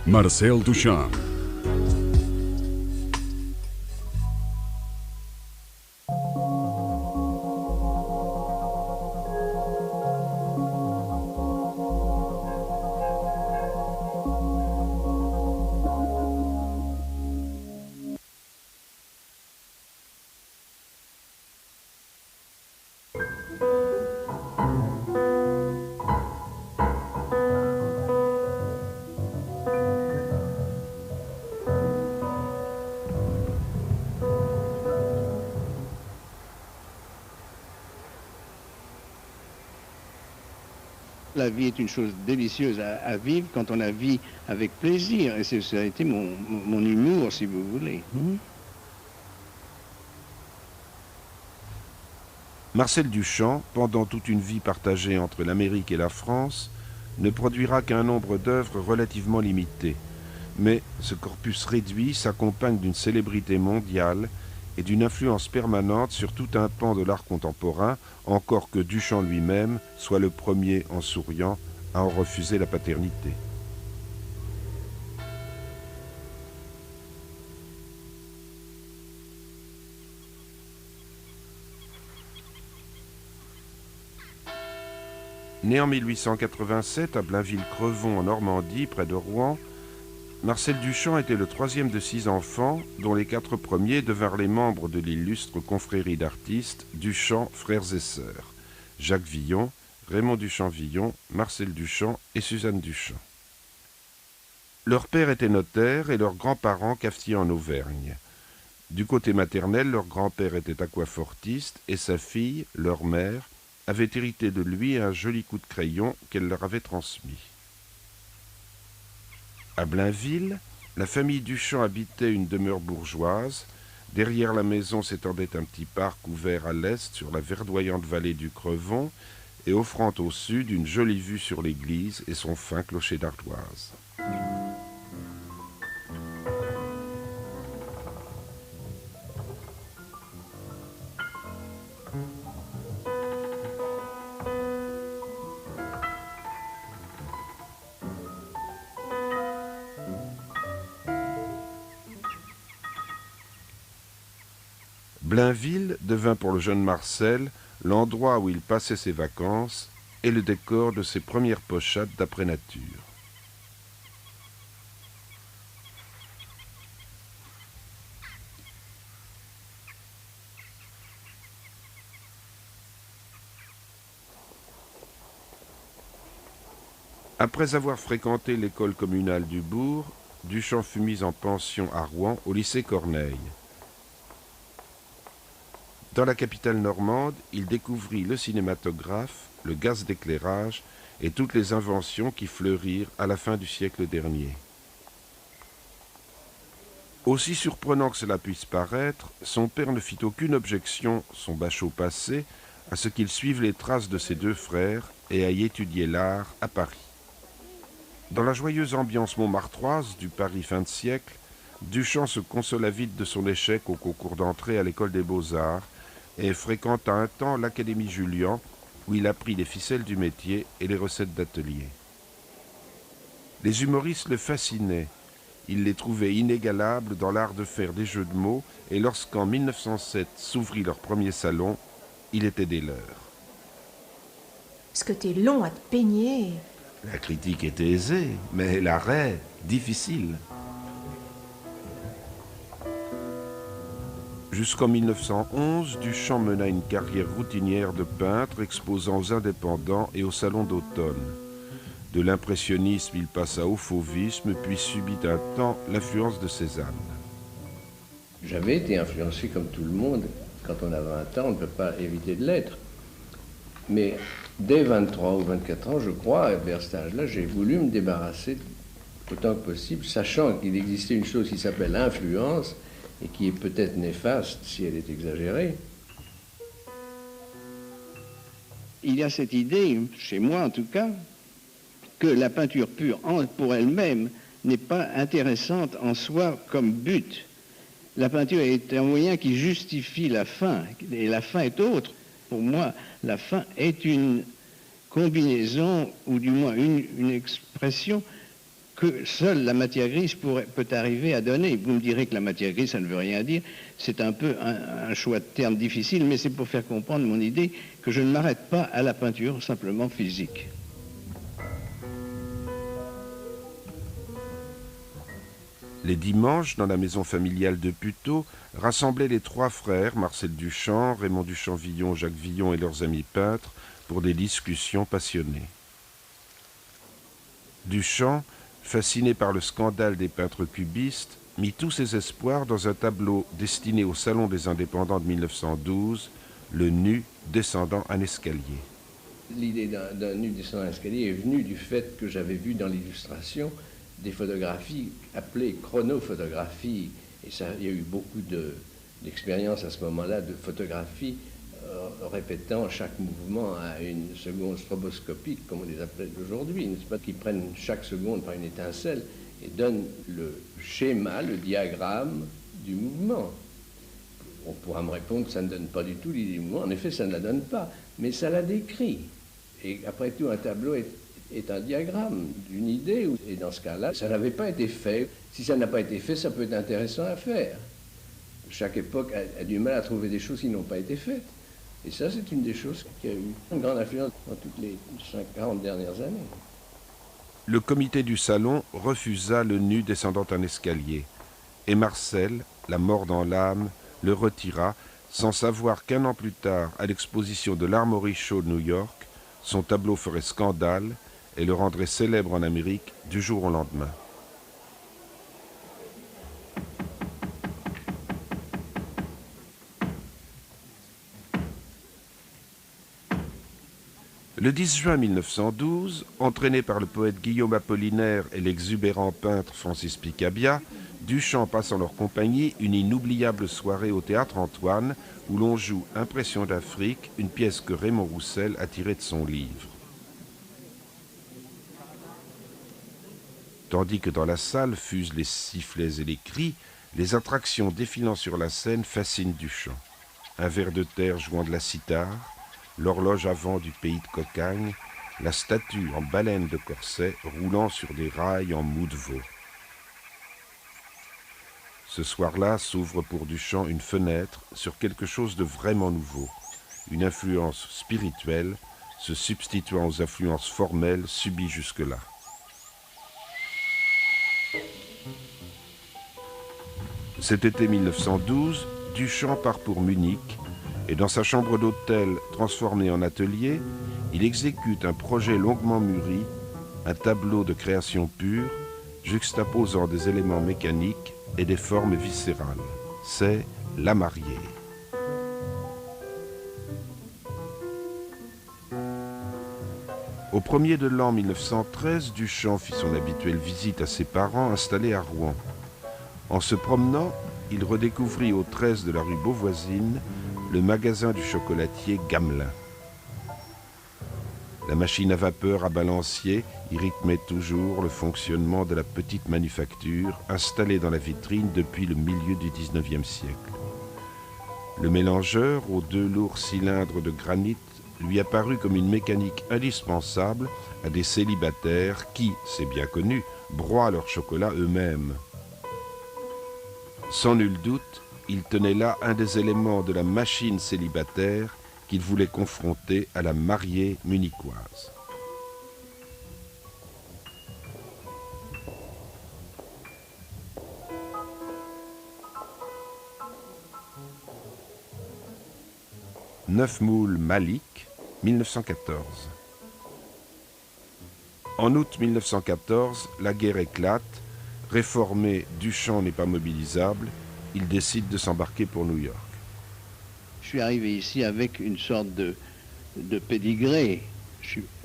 Marcel Duchamp. La vie est une chose délicieuse à vivre quand on la vit avec plaisir. Et ça a été mon humour, si vous voulez. Marcel Duchamp, pendant toute une vie partagée entre l'Amérique et la France, ne produira qu'un nombre d'œuvres relativement limité. Mais ce corpus réduit s'accompagne d'une célébrité mondiale et d'une influence permanente sur tout un pan de l'art contemporain, encore que Duchamp lui-même soit le premier, en souriant, à en refuser la paternité. Né en 1887 à Blainville-Crevon en Normandie, près de Rouen, Marcel Duchamp était le troisième de 6 enfants, dont les 4 premiers devinrent les membres de l'illustre confrérie d'artistes Duchamp, frères et sœurs, Jacques Villon, Raymond Duchamp-Villon, Marcel Duchamp et Suzanne Duchamp. Leur père était notaire et leurs grands-parents cafetiers en Auvergne. Du côté maternel, leur grand-père était aquafortiste et sa fille, leur mère, avait hérité de lui un joli coup de crayon qu'elle leur avait transmis. À Blainville, la famille Duchamp habitait une demeure bourgeoise. Derrière la maison s'étendait un petit parc ouvert à l'est sur la verdoyante vallée du Crevon et offrant au sud une jolie vue sur l'église et son fin clocher d'ardoise. Blainville devint pour le jeune Marcel l'endroit où il passait ses vacances et le décor de ses premières pochades d'après nature. Après avoir fréquenté l'école communale du bourg, Duchamp fut mis en pension à Rouen au lycée Corneille. Dans la capitale normande, il découvrit le cinématographe, le gaz d'éclairage et toutes les inventions qui fleurirent à la fin du siècle dernier. Aussi surprenant que cela puisse paraître, son père ne fit aucune objection, son bachot passé, à ce qu'il suive les traces de ses 2 frères et aille étudier l'art à Paris. Dans la joyeuse ambiance montmartroise du Paris fin de siècle, Duchamp se consola vite de son échec au concours d'entrée à l'école des Beaux-Arts et fréquenta un temps l'Académie Julian, où il apprit les ficelles du métier et les recettes d'atelier. Les humoristes le fascinaient. Il les trouvait inégalables dans l'art de faire des jeux de mots, et lorsqu'en 1907 s'ouvrit leur premier salon, il était des leurs. Est-ce que t'es long à te peigner? La critique était aisée, mais l'arrêt, difficile. Jusqu'en 1911, Duchamp mena une carrière routinière de peintre exposant aux indépendants et au salon d'automne. De l'impressionnisme, il passa au fauvisme, puis subit un temps l'influence de Cézanne. J'avais été influencé comme tout le monde. Quand on a 20 ans, on ne peut pas éviter de l'être. Mais dès 23 ou 24 ans, je crois, vers cet âge-là, j'ai voulu me débarrasser autant que possible, sachant qu'il existait une chose qui s'appelle influence, et qui est peut-être néfaste si elle est exagérée. Il y a cette idée, chez moi en tout cas, que la peinture pure pour elle-même n'est pas intéressante en soi comme but. La peinture est un moyen qui justifie la fin, et la fin est autre. Pour moi, la fin est une combinaison, ou du moins une expression que seule la matière grise peut arriver à donner. Vous me direz que la matière grise, ça ne veut rien dire. C'est un peu un choix de termes difficile, mais c'est pour faire comprendre mon idée que je ne m'arrête pas à la peinture simplement physique. Les dimanches, dans la maison familiale de Puteaux, rassemblaient les trois frères, Marcel Duchamp, Raymond Duchamp-Villon, Jacques Villon et leurs amis peintres, pour des discussions passionnées. Duchamp, fasciné par le scandale des peintres cubistes, mit tous ses espoirs dans un tableau destiné au Salon des Indépendants de 1912, le nu descendant un escalier. L'idée d'un nu descendant un escalier est venue du fait que j'avais vu dans l'illustration des photographies appelées chronophotographies. Et ça, il y a eu beaucoup d'expériences à ce moment-là de photographie répétant chaque mouvement à une seconde stroboscopique, comme on les appelle aujourd'hui, n'est-ce pas, qui prennent chaque seconde par une étincelle et donnent le schéma, le diagramme du mouvement. On pourra me répondre que ça ne donne pas du tout l'idée du mouvement. En effet, ça ne la donne pas, mais ça la décrit. Et après tout, un tableau est un diagramme d'une idée, et dans ce cas-là, ça n'avait pas été fait. Si ça n'a pas été fait, ça peut être intéressant à faire. Chaque époque a du mal à trouver des choses qui n'ont pas été faites. Et ça, c'est une des choses qui a eu une grande influence dans toutes les 40 dernières années. Le comité du salon refusa le nu descendant un escalier, et Marcel, la mort dans l'âme, le retira, sans savoir qu'un an plus tard, à l'exposition de l'Armory Show de New York, son tableau ferait scandale et le rendrait célèbre en Amérique du jour au lendemain. Le 10 juin 1912, entraîné par le poète Guillaume Apollinaire et l'exubérant peintre Francis Picabia, Duchamp passe en leur compagnie une inoubliable soirée au Théâtre Antoine où l'on joue Impression d'Afrique, une pièce que Raymond Roussel a tirée de son livre. Tandis que dans la salle fusent les sifflets et les cris, les attractions défilant sur la scène fascinent Duchamp. Un ver de terre jouant de la cithare, l'horloge avant du pays de Cocagne, la statue en baleine de corset roulant sur des rails en mou de veau. Ce soir-là s'ouvre pour Duchamp une fenêtre sur quelque chose de vraiment nouveau, une influence spirituelle se substituant aux influences formelles subies jusque-là. Cet été 1912, Duchamp part pour Munich et dans sa chambre d'hôtel transformée en atelier, il exécute un projet longuement mûri, un tableau de création pure, juxtaposant des éléments mécaniques et des formes viscérales. C'est La Mariée. Au 1er de l'an 1913, Duchamp fit son habituelle visite à ses parents installés à Rouen. En se promenant, il redécouvrit au 13 de la rue Beauvoisine le magasin du chocolatier Gamelin. La machine à vapeur à balancier y rythmait toujours le fonctionnement de la petite manufacture installée dans la vitrine depuis le milieu du XIXe siècle. Le mélangeur aux 2 lourds cylindres de granit lui apparut comme une mécanique indispensable à des célibataires qui, c'est bien connu, broient leur chocolat eux-mêmes. Sans nul doute, il tenait là un des éléments de la machine célibataire qu'il voulait confronter à la mariée munichoise. Neuf moules Malik, 1914. En août 1914, la guerre éclate. Réformé, Duchamp n'est pas mobilisable. Il décide de s'embarquer pour New York. Je suis arrivé ici avec une sorte de pédigré.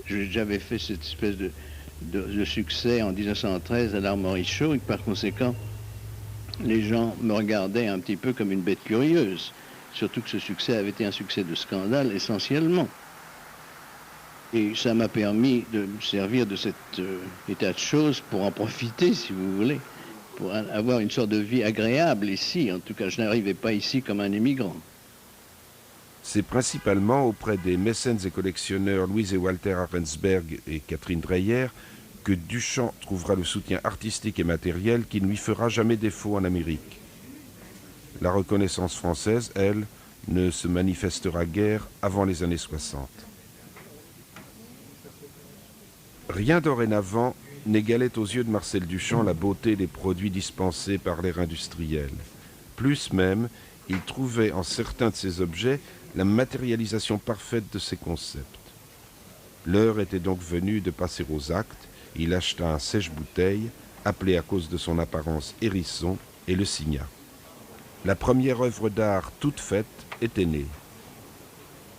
J'avais fait cette espèce de succès en 1913 à l'Armory Show et par conséquent, les gens me regardaient un petit peu comme une bête curieuse. Surtout que ce succès avait été un succès de scandale essentiellement. Et ça m'a permis de me servir de cet état de choses pour en profiter, si vous voulez, pour avoir une sorte de vie agréable ici. En tout cas, je n'arrivais pas ici comme un immigrant. C'est principalement auprès des mécènes et collectionneurs Louise et Walter Arensberg et Catherine Dreyer que Duchamp trouvera le soutien artistique et matériel qui ne lui fera jamais défaut en Amérique. La reconnaissance française, elle, ne se manifestera guère avant les années 60. Rien dorénavant n'égalait aux yeux de Marcel Duchamp la beauté des produits dispensés par l'ère industrielle. Plus même, il trouvait en certains de ces objets la matérialisation parfaite de ses concepts. L'heure était donc venue de passer aux actes. Il acheta un sèche-bouteille, appelé à cause de son apparence hérisson, et le signa. La première œuvre d'art toute faite était née.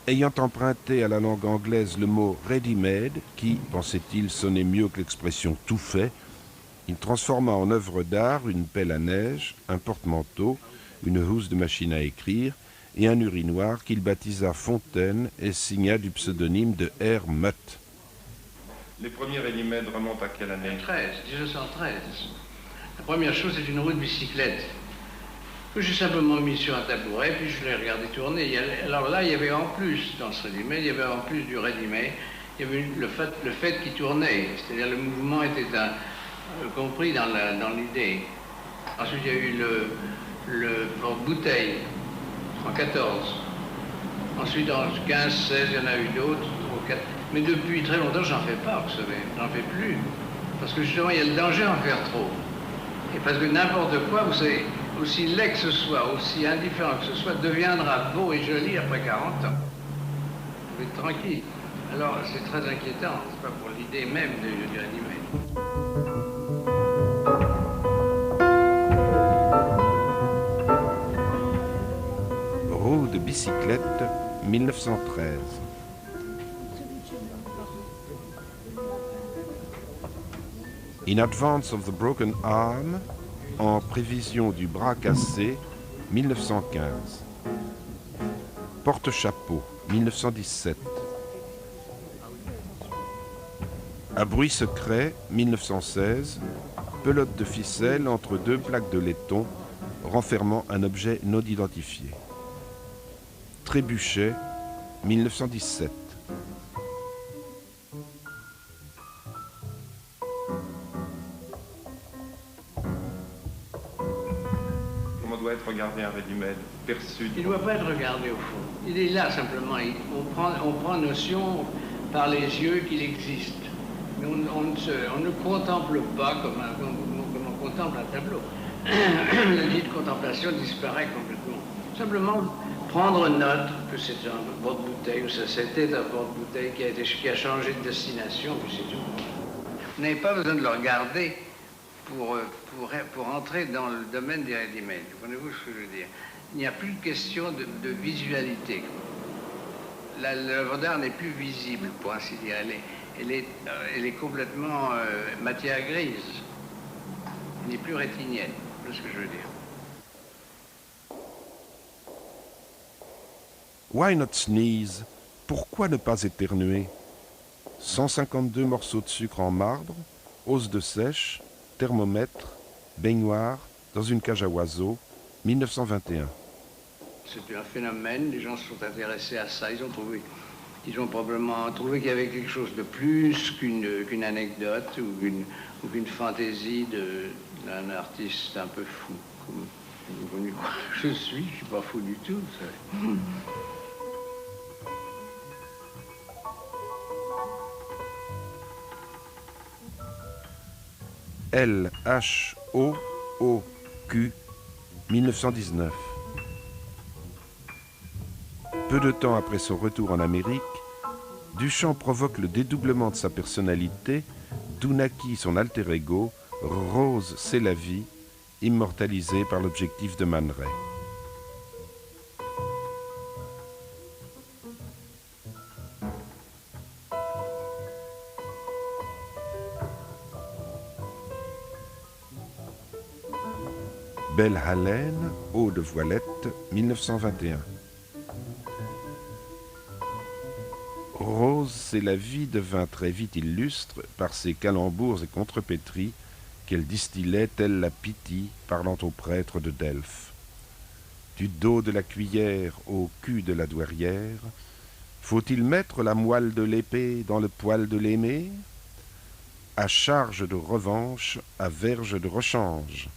Ayant emprunté à la langue anglaise le mot « ready-made » qui, pensait-il, sonnait mieux que l'expression « tout fait », il transforma en œuvre d'art une pelle à neige, un porte-manteau, une housse de machine à écrire et un urinoir qu'il baptisa Fontaine et signa du pseudonyme de R. Mutt. Les premiers ready-made remontent à quelle année? 1913. La première chose, c'est une roue de bicyclette que j'ai simplement mis sur un tabouret, puis je l'ai regardé tourner. Alors là, il y avait en plus, dans ce ready-made, il y avait en plus du ready-made, il y avait le fait qui tournait, c'est-à-dire le mouvement était compris dans l'idée. Ensuite, il y a eu le porte-bouteille en 14. Ensuite, en 15, 16, il y en a eu d'autres, 3, 4. Mais depuis très longtemps, j'en fais pas, vous savez, j'en fais plus. Parce que justement, il y a le danger d'en faire trop. Et parce que n'importe quoi, vous savez, aussi laid que ce soit, aussi indifférent que ce soit, deviendra beau et joli après 40 ans. Vous êtes tranquille. Alors, c'est très inquiétant, c'est pas pour l'idée même du ready-made. Roue de bicyclette, 1913. In Advance of the Broken Arm, en prévision du bras cassé, 1915. Porte-chapeau, 1917. À bruit secret, 1916. Pelote de ficelle entre deux plaques de laiton renfermant un objet non identifié. Trébuchet, 1917. Comment doit être regardé un ready-made, perçu? Il ne doit pas être regardé au fond. Il est là simplement. On prend notion par les yeux qu'il existe. Mais on ne contemple pas comme on contemple un tableau. La vie de contemplation disparaît complètement. Simplement prendre note que c'est un porte-bouteille ou ça c'était un porte-bouteille qui a changé de destination, puis c'est tout. Vous n'avez pas besoin de le regarder pour entrer dans le domaine des ready-made. Comprenez-vous ce que je veux dire? Il n'y a plus de question de visualité. L'œuvre d'art n'est plus visible, pour ainsi dire. Elle est complètement matière grise. Elle n'est plus rétinienne, c'est ce que je veux dire. Why not sneeze? Pourquoi ne pas éternuer? 152 morceaux de sucre en marbre, hausse de sèche, thermomètre, baignoire, dans une cage à oiseaux, 1921. C'est un phénomène, les gens se sont intéressés à ça, ils ont probablement trouvé qu'il y avait quelque chose de plus qu'une anecdote ou qu'une fantaisie d'un artiste un peu fou. Comme vous voyez quoi je suis pas fou du tout. Ça. L-H-O-O-Q, 1919. Peu de temps après son retour en Amérique, Duchamp provoque le dédoublement de sa personnalité, d'où naquit son alter ego, Rose, c'est la vie, immortalisé par l'objectif de Man Ray. Belle haleine, eau de voilette, 1921. Rose, c'est la vie devint très vite illustre par ses calembours et contrepétries qu'elle distillait telle la Pythie parlant aux prêtres de Delphes. Du dos de la cuillère au cul de la douairière, faut-il mettre la moelle de l'épée dans le poil de l'aimé? à charge de revanche, à verge de rechange.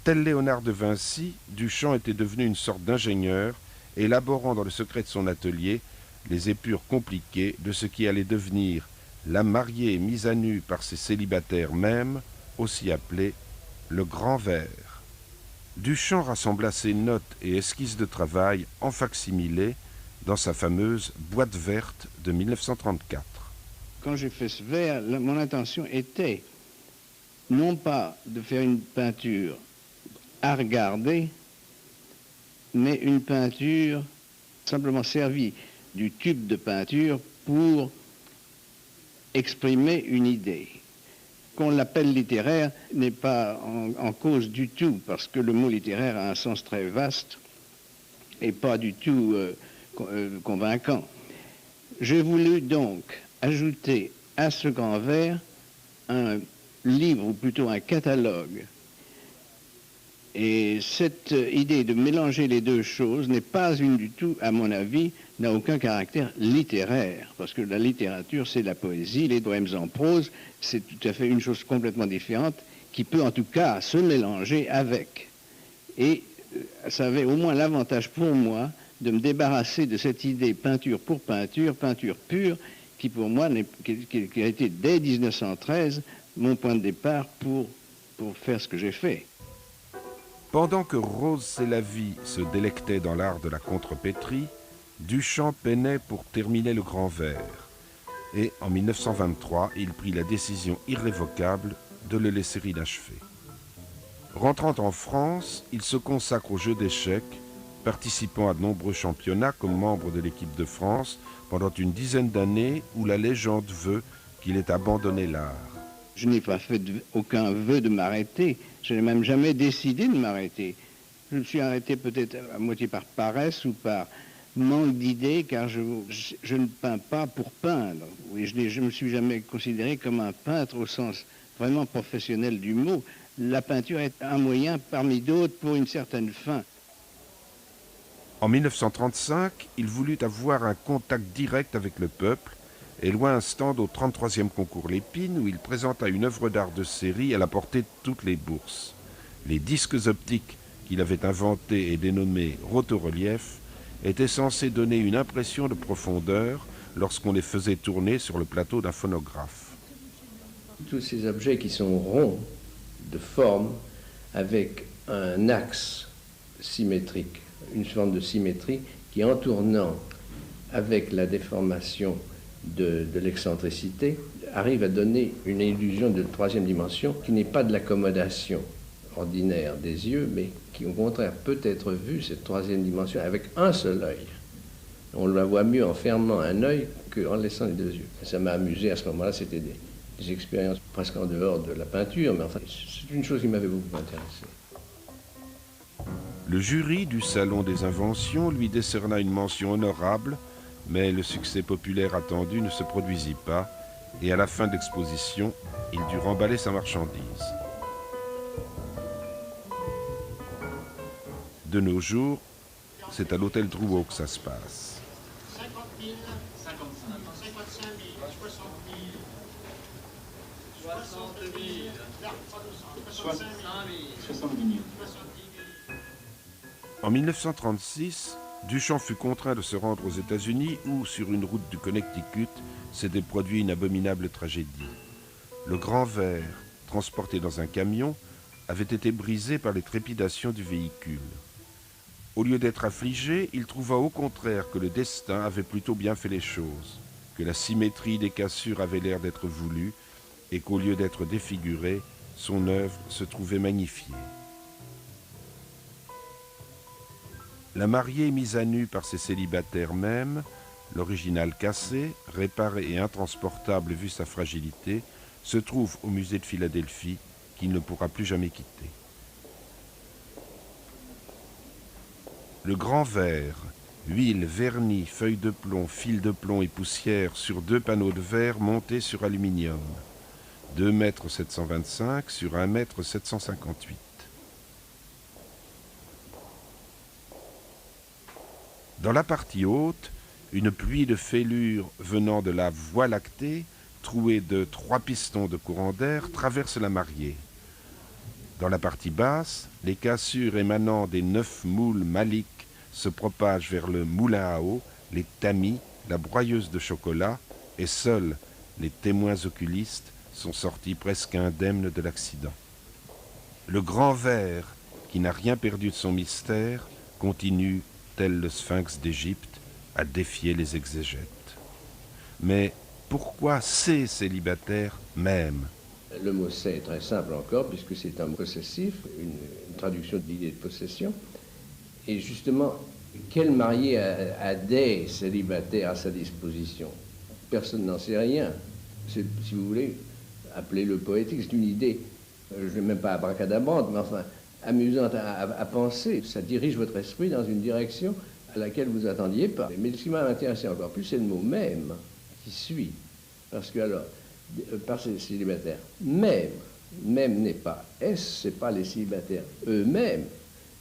Tel Léonard de Vinci, Duchamp était devenu une sorte d'ingénieur, élaborant dans le secret de son atelier les épures compliquées de ce qui allait devenir la mariée mise à nu par ses célibataires mêmes, aussi appelée le grand vers. Duchamp rassembla ses notes et esquisses de travail en facsimilé dans sa fameuse boîte verte de 1934. Quand j'ai fait ce vers, mon intention était non pas de faire une peinture à regarder, mais une peinture simplement servie du tube de peinture pour exprimer une idée. Qu'on l'appelle littéraire n'est pas en cause du tout, parce que le mot littéraire a un sens très vaste et pas du tout convaincant. J'ai voulu donc ajouter à ce grand vers un livre, ou plutôt un catalogue. Et cette idée de mélanger les deux choses n'est pas une du tout, à mon avis, n'a aucun caractère littéraire, parce que la littérature, c'est la poésie, les poèmes en prose, c'est tout à fait une chose complètement différente, qui peut en tout cas se mélanger avec. Et ça avait au moins l'avantage pour moi de me débarrasser de cette idée peinture pour peinture, peinture pure, qui pour moi, qui a été dès 1913 mon point de départ pour faire ce que j'ai fait. Pendant que Rose Sélavy se délectait dans l'art de la contrepétrie, Duchamp peinait pour terminer le grand vers. Et en 1923, il prit la décision irrévocable de le laisser inachevé. Rentrant en France, il se consacre aux jeux d'échecs, participant à de nombreux championnats comme membre de l'équipe de France pendant une dizaine d'années où la légende veut qu'il ait abandonné l'art. Je n'ai pas fait aucun vœu de m'arrêter. Je n'ai même jamais décidé de m'arrêter. Je me suis arrêté peut-être à moitié par paresse ou par manque d'idées, car je ne peins pas pour peindre. Oui, je ne me suis jamais considéré comme un peintre au sens vraiment professionnel du mot. La peinture est un moyen parmi d'autres pour une certaine fin. En 1935, il voulut avoir un contact direct avec le peuple et loua un stand au 33e concours Lépine où il présenta une œuvre d'art de série à la portée de toutes les bourses. Les disques optiques qu'il avait inventés et dénommés rotoreliefs étaient censés donner une impression de profondeur lorsqu'on les faisait tourner sur le plateau d'un phonographe. Tous ces objets qui sont ronds de forme avec un axe symétrique, une forme de symétrie qui, en tournant avec la déformation de l'excentricité, arrive à donner une illusion de troisième dimension qui n'est pas de l'accommodation ordinaire des yeux, mais qui au contraire peut être vue, cette troisième dimension, avec un seul œil. On la voit mieux en fermant un œil qu'en laissant les deux yeux. Et ça m'a amusé à ce moment-là, c'était des expériences presque en dehors de la peinture, mais enfin, c'est une chose qui m'avait beaucoup intéressé. Le jury du Salon des Inventions lui décerna une mention honorable, mais le succès populaire attendu ne se produisit pas, et à la fin de l'exposition, il dut remballer sa marchandise. De nos jours, c'est à l'hôtel Drouot que ça se passe. 50 000, 55 000, 60 000, 60 000, 70 000. En 1936, Duchamp fut contraint de se rendre aux États-Unis où, sur une route du Connecticut, s'était produit une abominable tragédie. Le grand ver, transporté dans un camion, avait été brisé par les trépidations du véhicule. Au lieu d'être affligé, il trouva au contraire que le destin avait plutôt bien fait les choses, que la symétrie des cassures avait l'air d'être voulue et qu'au lieu d'être défigurée, son œuvre se trouvait magnifiée. La mariée mise à nu par ses célibataires mêmes, l'original cassé, réparé et intransportable vu sa fragilité, se trouve au musée de Philadelphie qu'il ne pourra plus jamais quitter. Le grand ver, huile, vernis, feuilles de plomb, fils de plomb et poussière sur 2 panneaux de verre montés sur aluminium. 2,725 m sur 1,758 m. Dans la partie haute, une pluie de fêlures venant de la Voie lactée, trouée de 3 pistons de courant d'air, traverse la mariée. Dans la partie basse, les cassures émanant des 9 moules maliques se propagent vers le moulin à eau, les tamis, la broyeuse de chocolat, et seuls les témoins oculistes sont sortis presque indemnes de l'accident. Le grand ver, qui n'a rien perdu de son mystère, continue, tel le sphinx d'Égypte, à défier les exégètes. Mais pourquoi ces célibataires m'aiment ? Le mot « c'est » est très simple encore, puisque c'est un mot possessif, une traduction de l'idée de possession. Et justement, quel marié a des célibataires à sa disposition? Personne n'en sait rien. C'est, si vous voulez, appelez-le poétique, c'est une idée, je n'ai même pas abracadabrante, mais enfin, amusante à penser. Ça dirige votre esprit dans une direction à laquelle vous n'attendiez pas. Mais ce qui m'a intéressé encore plus, c'est le mot « même » qui suit. Parce que alors, par ces célibataires, même n'est pas S, c'est pas les célibataires eux-mêmes,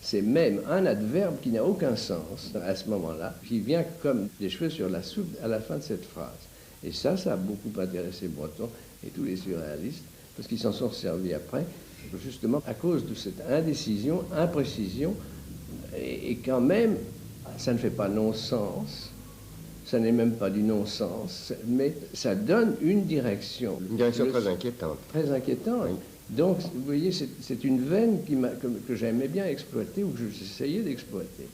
c'est même un adverbe qui n'a aucun sens à ce moment-là, qui vient comme des cheveux sur la soupe à la fin de cette phrase. Et ça a beaucoup intéressé Breton et tous les surréalistes, parce qu'ils s'en sont servis après, justement à cause de cette indécision, imprécision, et quand même, ça ne fait pas non-sens. Ça n'est même pas du non-sens, mais ça donne une direction. Une direction très inquiétante. Très inquiétante. Oui. Donc, vous voyez, c'est une veine que j'aimais bien exploiter, ou que j'essayais d'exploiter.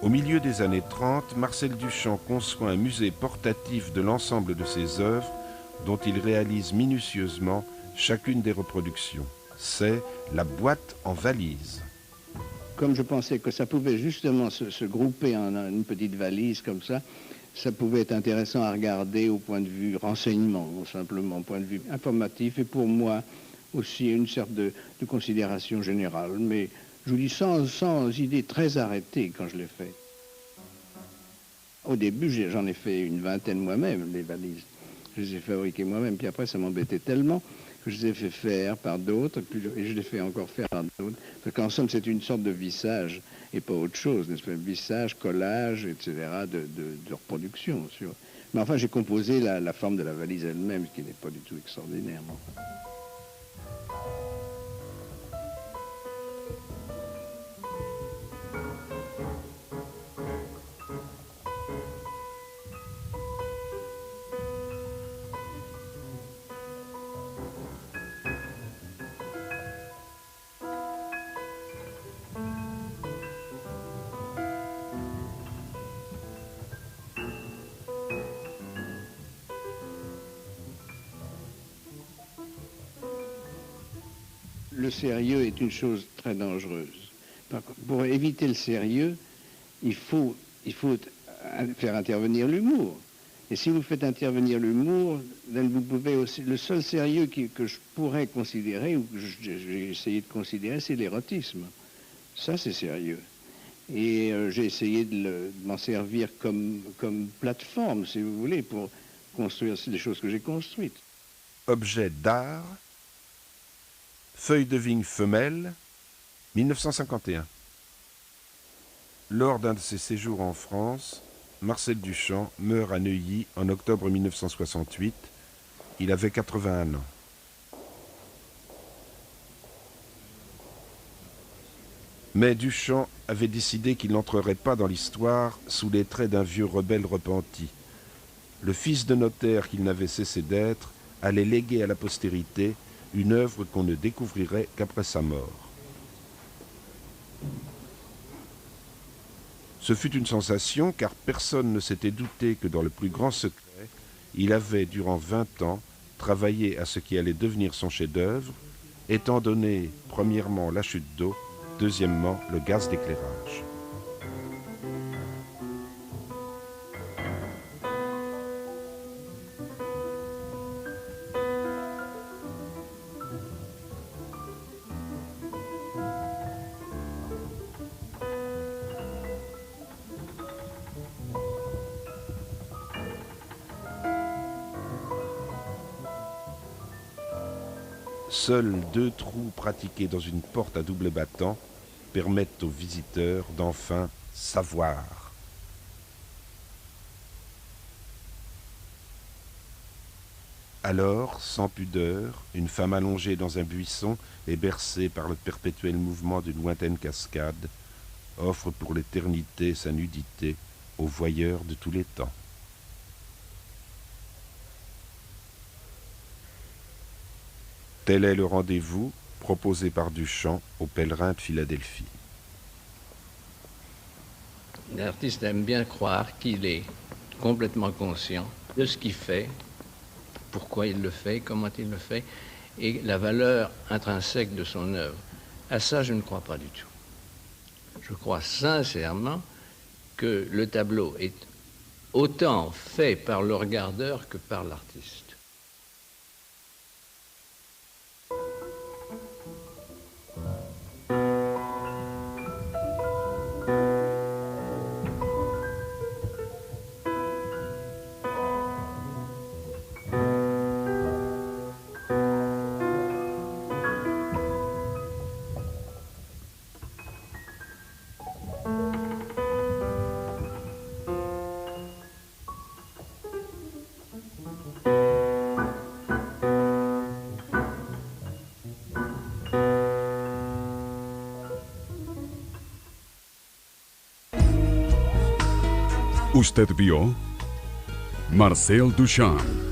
Au milieu des années 30, Marcel Duchamp conçoit un musée portatif de l'ensemble de ses œuvres, dont il réalise minutieusement chacune des reproductions. C'est la boîte en valise. Comme je pensais que ça pouvait justement se grouper en une petite valise comme ça pouvait être intéressant à regarder au point de vue renseignement, simplement au point de vue informatif, et pour moi aussi une sorte de considération générale, mais je vous dis sans idée très arrêtée quand je l'ai fait. Au début, j'en ai fait une vingtaine moi-même, les valises. Je les ai fabriquées moi-même, puis après ça m'embêtait tellement que je les ai fait faire par d'autres, et je les fais encore faire par d'autres. Parce qu'en somme, c'est une sorte de vissage, et pas autre chose, n'est-ce pas? Vissage, collage, etc., de reproduction. Mais enfin, j'ai composé la forme de la valise elle-même, ce qui n'est pas du tout extraordinaire. Non. Le sérieux est une chose très dangereuse. Pour éviter le sérieux, il faut faire intervenir l'humour. Et si vous faites intervenir l'humour, vous pouvez aussi, le seul sérieux que je pourrais considérer, ou que j'ai essayé de considérer, c'est l'érotisme. Ça, c'est sérieux. Et j'ai essayé de m'en servir comme plateforme, si vous voulez, pour construire les choses que j'ai construites. Objet d'art, feuille de vigne femelle, 1951. Lors d'un de ses séjours en France, Marcel Duchamp meurt à Neuilly en octobre 1968. Il avait 81 ans. Mais Duchamp avait décidé qu'il n'entrerait pas dans l'histoire sous les traits d'un vieux rebelle repenti. Le fils de notaire qu'il n'avait cessé d'être allait léguer à la postérité une œuvre qu'on ne découvrirait qu'après sa mort. Ce fut une sensation car personne ne s'était douté que dans le plus grand secret, il avait durant 20 ans travaillé à ce qui allait devenir son chef-d'œuvre, étant donné premièrement la chute d'eau, deuxièmement le gaz d'éclairage. Seuls 2 trous pratiqués dans une porte à double battant permettent aux visiteurs d'enfin savoir. Alors, sans pudeur, une femme allongée dans un buisson et bercée par le perpétuel mouvement d'une lointaine cascade offre pour l'éternité sa nudité aux voyeurs de tous les temps. Tel est le rendez-vous proposé par Duchamp aux pèlerins de Philadelphie. L'artiste aime bien croire qu'il est complètement conscient de ce qu'il fait, pourquoi il le fait, comment il le fait, et la valeur intrinsèque de son œuvre. À ça, je ne crois pas du tout. Je crois sincèrement que le tableau est autant fait par le regardeur que par l'artiste. Usted vio Marcel Duchamp.